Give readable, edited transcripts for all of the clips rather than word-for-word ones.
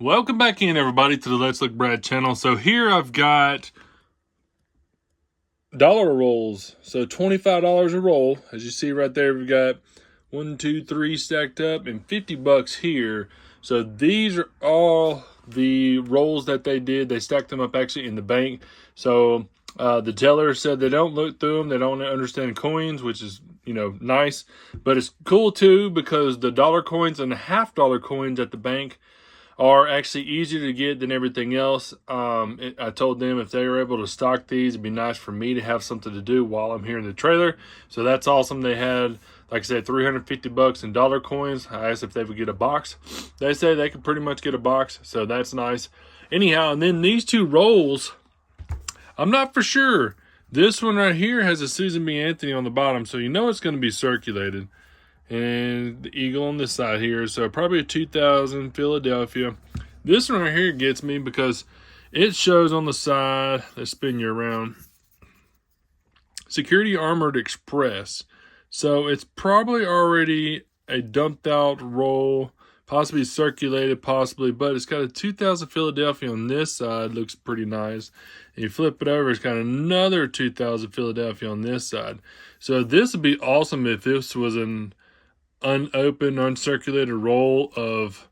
Welcome back in, everybody, to the Let's Look Brad channel. So here I've got dollar rolls. So $25 a roll. As you see right there, we've got 1, 2, 3 stacked up and 50 bucks here. So these are all the rolls that they did. They stacked them up actually in the bank. So the teller said they don't look through them. They don't understand coins, which is, nice. But it's cool too because the dollar coins and the $half coins at the bank are actually easier to get than everything else. I told them if they were able to stock these, it'd be nice for me to have something to do while I'm here in the trailer. So that's awesome. They had, like I said, 350 bucks in dollar coins. I asked if they would get a box. They say they could pretty much get a box, so that's nice. Anyhow, and then these two rolls, I'm not for sure. This one right here has a Susan B. Anthony on the bottom, so you know it's going to be circulated. And the eagle on this side here, so probably a 2000 Philadelphia. This one right here gets me because it shows on the side, let's spin you around, Security Armored Express. So it's probably already a dumped out roll, possibly circulated, possibly, but it's got a 2000 Philadelphia on this side, looks pretty nice. And you flip it over, it's got another 2000 Philadelphia on this side. So this would be awesome if this was an unopened, uncirculated roll of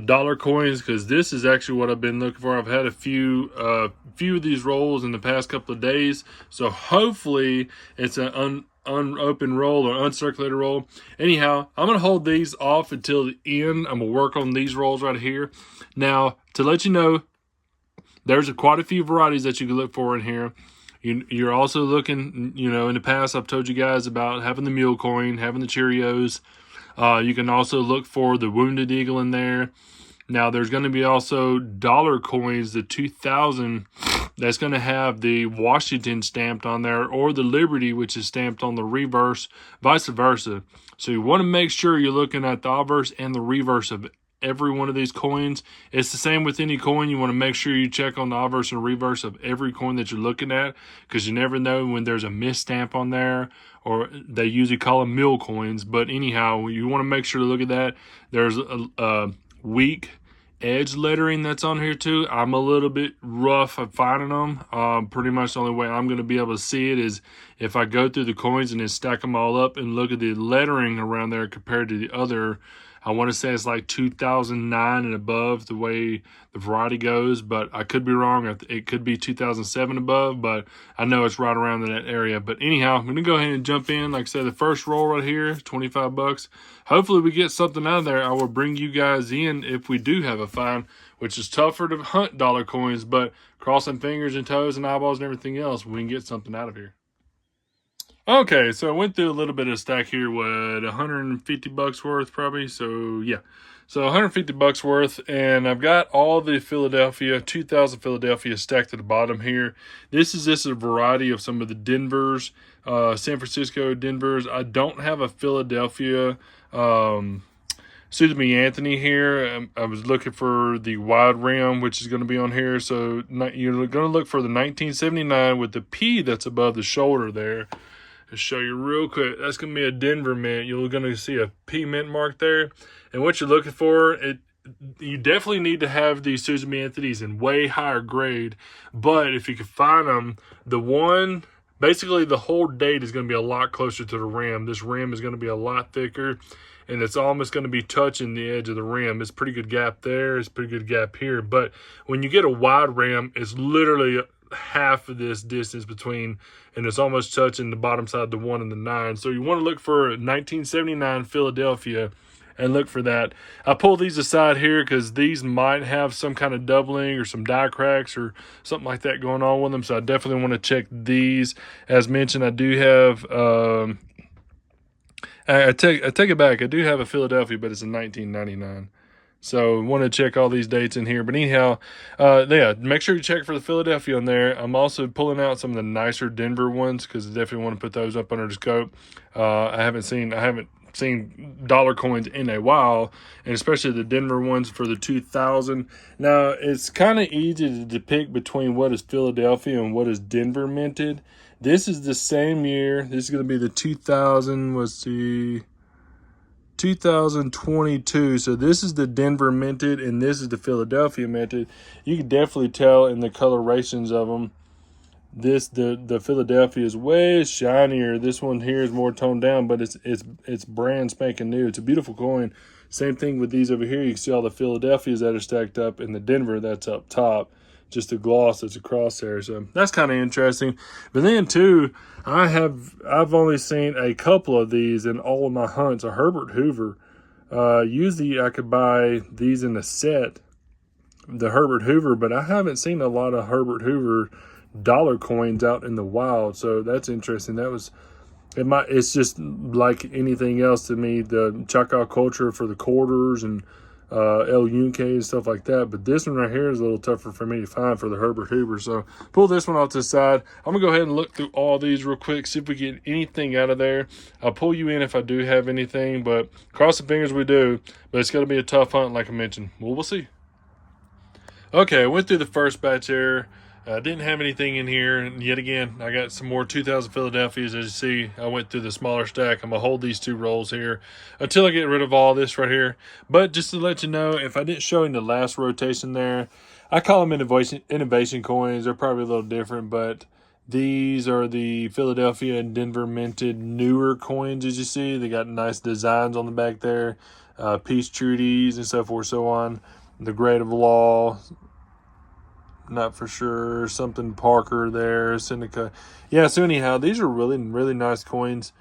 dollar coins, because this is actually what I've been looking for. I've had a few of these rolls in the past couple of days, so hopefully it's an unopened roll or uncirculated roll. Anyhow, I'm going to hold these off until the end. I'm going to work on these rolls right here. Now, to let you know, there's quite a few varieties that you can look for in here. You're also looking, in the past I've told you guys about having the mule coin, having the Cheerios. You can also look for the Wounded Eagle in there. Now there's going to be also dollar coins, the 2000, that's going to have the Washington stamped on there, or the Liberty, which is stamped on the reverse, vice versa. So you want to make sure you're looking at the obverse and the reverse of every one of these coins. It's the same with any coin. You want to make sure you check on the obverse and reverse of every coin that you're looking at, because you never know when there's a misstamp on there, or they usually call them mule coins. But anyhow, you want to make sure to look at that. There's a weak edge lettering that's on here too. I'm a little bit rough at finding them. Pretty much the only way I'm going to be able to see it is if I go through the coins and then stack them all up and look at the lettering around there compared to the other. I want to say it's like 2009 and above, the way the variety goes, but I could be wrong. It could be 2007 above, but I know it's right around in that area. But anyhow, I'm going to go ahead and jump in. Like I said, the first roll right here, 25 bucks. Hopefully we get something out of there. I will bring you guys in if we do have a find, which is tougher to hunt dollar coins, but crossing fingers and toes and eyeballs and everything else, we can get something out of here. Okay, so I went through a little bit of stack here, 150 bucks worth probably. So yeah, so 150 bucks worth, and I've got all the Philadelphia, 2000 Philadelphia stacked at the bottom here. This is just a variety of some of the Denvers, San Francisco Denvers. I don't have a Philadelphia Susan B. Anthony here. I was looking for the wide rim, which is going to be on here. So you're going to look for the 1979 with the P that's above the shoulder there. To show you real quick, that's going to be a Denver mint. You're going to see a P mint mark there. And what you're looking for, you definitely need to have these Susan B. Anthony's in way higher grade. But if you can find them, basically the whole date is going to be a lot closer to the rim. This rim is going to be a lot thicker, and it's almost going to be touching the edge of the rim. It's a pretty good gap there. It's a pretty good gap here. But when you get a wide rim, it's literally half of this distance between, and it's almost touching the bottom side, the 1 and the 9. So you want to look for 1979 Philadelphia and look for that. I pull these aside here because these might have some kind of doubling or some die cracks or something like that going on with them. So I definitely want to check these. As mentioned, I do have I take it back. I do have a Philadelphia, but it's a 1999. So want to check all these dates in here. But anyhow, yeah, make sure you check for the Philadelphia on there. I'm also pulling out some of the nicer Denver ones because I definitely want to put those up under the scope. I haven't seen dollar coins in a while, and especially the Denver ones for the 2000. Now, it's kind of easy to depict between what is Philadelphia and what is Denver minted. This is the same year. This is going to be the 2000, let's see, 2022. So this is the Denver minted, and this is the Philadelphia minted. You can definitely tell in the colorations of them. The Philadelphia is way shinier. This one here is more toned down, but it's brand spanking new. It's a beautiful coin. Same thing with these over here. You can see all the Philadelphias that are stacked up, and the Denver that's up top. Just a gloss that's across there. So that's kind of interesting. But then too, I've only seen a couple of these in all of my hunts. A Herbert Hoover. Usually I could buy these in a set, the Herbert Hoover, but I haven't seen a lot of Herbert Hoover dollar coins out in the wild. So that's interesting. It's just like anything else to me, the Choctaw culture for the quarters and El Yunque and stuff like that. But this one right here is a little tougher for me to find for the Herbert Hoover. So pull this one off to the side. I'm gonna go ahead and look through all these real quick, see if we get anything out of there. I'll pull you in if I do have anything, but cross the fingers we do. But it's gonna be a tough hunt, like I mentioned. Well, we'll see. Okay, I went through the first batch there. Didn't have anything in here, and yet again, I got some more 2000 Philadelphias. As you see, I went through the smaller stack. I'm going to hold these two rolls here until I get rid of all this right here. But just to let you know, if I didn't show in the last rotation there, I call them innovation coins. They're probably a little different, but these are the Philadelphia and Denver minted newer coins, as you see. They got nice designs on the back there, peace treaties and so forth, so on. The Grade of Law, not for sure, something Parker there, Seneca. Yeah, so anyhow, these are really, really nice coins.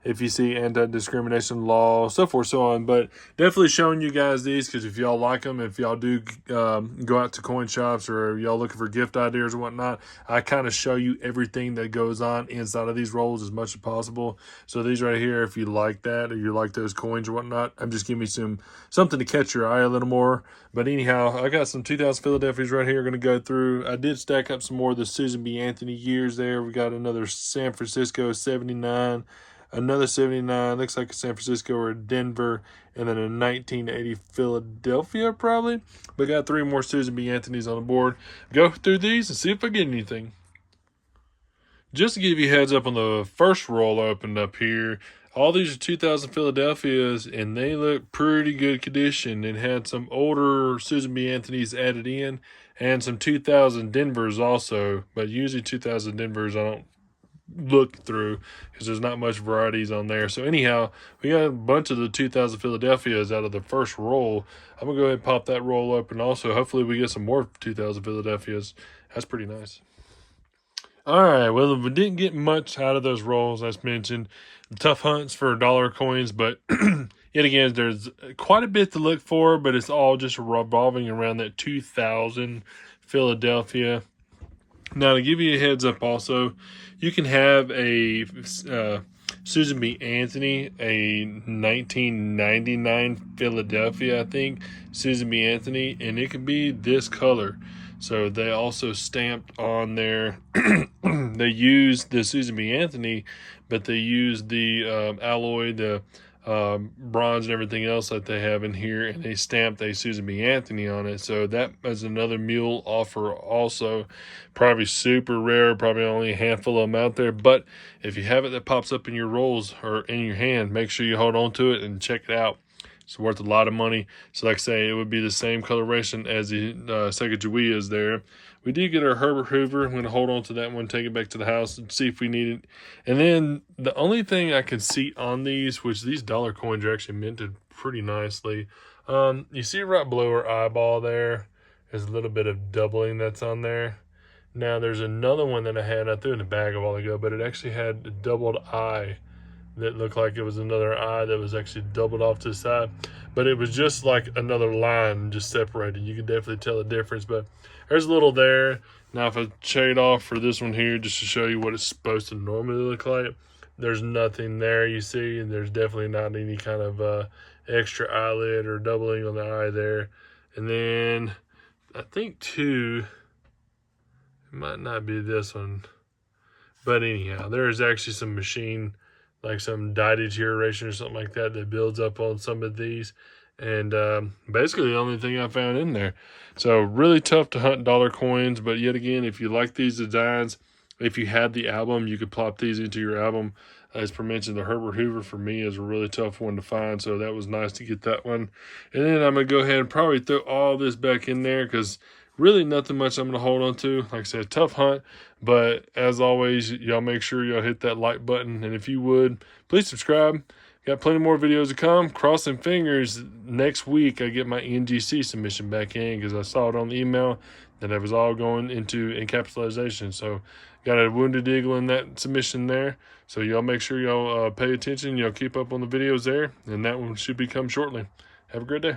If you see anti-discrimination law, so forth, so on. But definitely showing you guys these because if y'all like them, if y'all do go out to coin shops or y'all looking for gift ideas or whatnot, I kind of show you everything that goes on inside of these rolls as much as possible. So these right here, if you like that or you like those coins or whatnot, I'm just giving you something to catch your eye a little more. But anyhow, I got some 2000 Philadelphias right here going to go through. I did stack up some more of the Susan B. Anthony years there. We got another San Francisco 79. Another 79, looks like a San Francisco or a Denver, and then a 1980 Philadelphia probably. But got three more Susan B. Anthony's on the board. Go through these and see if I get anything. Just to give you a heads up on the first roll I opened up here, all these are 2000 Philadelphias, and they look pretty good condition. It had some older Susan B. Anthony's added in, and some 2000 Denvers also. But usually 2000 Denvers I don't look through because there's not much varieties on there. So anyhow, we got a bunch of the 2000 Philadelphias out of the first roll. I'm gonna go ahead and pop that roll up, and also hopefully we get some more 2000 Philadelphias. That's pretty nice. All right, well, we didn't get much out of those rolls, as mentioned. Tough hunts for dollar coins, but yet again, there's quite a bit to look for, but it's all just revolving around that 2000 Philadelphia. Now, to give you a heads up also, you can have a Susan B. Anthony, a 1999 Philadelphia, I think, Susan B. Anthony, and it could be this color. So they also stamped on there, they used the Susan B. Anthony, but they used the alloy, the bronze and everything else that they have in here, and they stamped a Susan B. Anthony on it. So that is another mule offer also. Probably super rare, probably only a handful of them out there. But if you have it that pops up in your rolls or in your hand, make sure you hold on to it and check it out. It's worth a lot of money. So like I say, it would be the same coloration as the Sacagawea is there. We did get our Herbert Hoover. I'm going to hold on to that one, take it back to the house and see if we need it. And then the only thing I can see on these, which these dollar coins are actually minted pretty nicely. You see right below our eyeball there is a little bit of doubling that's on there. Now there's another one that I had, I threw in the bag a while ago, but it actually had a doubled eye that looked like it was another eye that was actually doubled off to the side. But it was just like another line just separated. You can definitely tell the difference, but there's a little there. Now if I trade off for this one here just to show you what it's supposed to normally look like, there's nothing there, you see, and there's definitely not any kind of extra eyelid or doubling on the eye there. And then I think too, it might not be this one, but anyhow, there is actually some machine, like some dye deterioration or something like that builds up on some of these. And basically the only thing I found in there. So really tough to hunt dollar coins, but yet again, if you like these designs, if you had the album, you could plop these into your album. As per mentioned, the Herbert Hoover for me is a really tough one to find, so that was nice to get that one. And then I'm going to go ahead and probably throw all this back in there because really nothing much I'm going to hold on to. Like I said, tough hunt, but as always, y'all make sure y'all hit that like button. And if you would, please subscribe. Got plenty more videos to come. Crossing fingers, next week I get my NGC submission back in because I saw it on the email that it was all going into encapsulation. So got a wounded eagle in that submission there. So y'all make sure y'all pay attention. Y'all keep up on the videos there, and that one should be come shortly. Have a great day.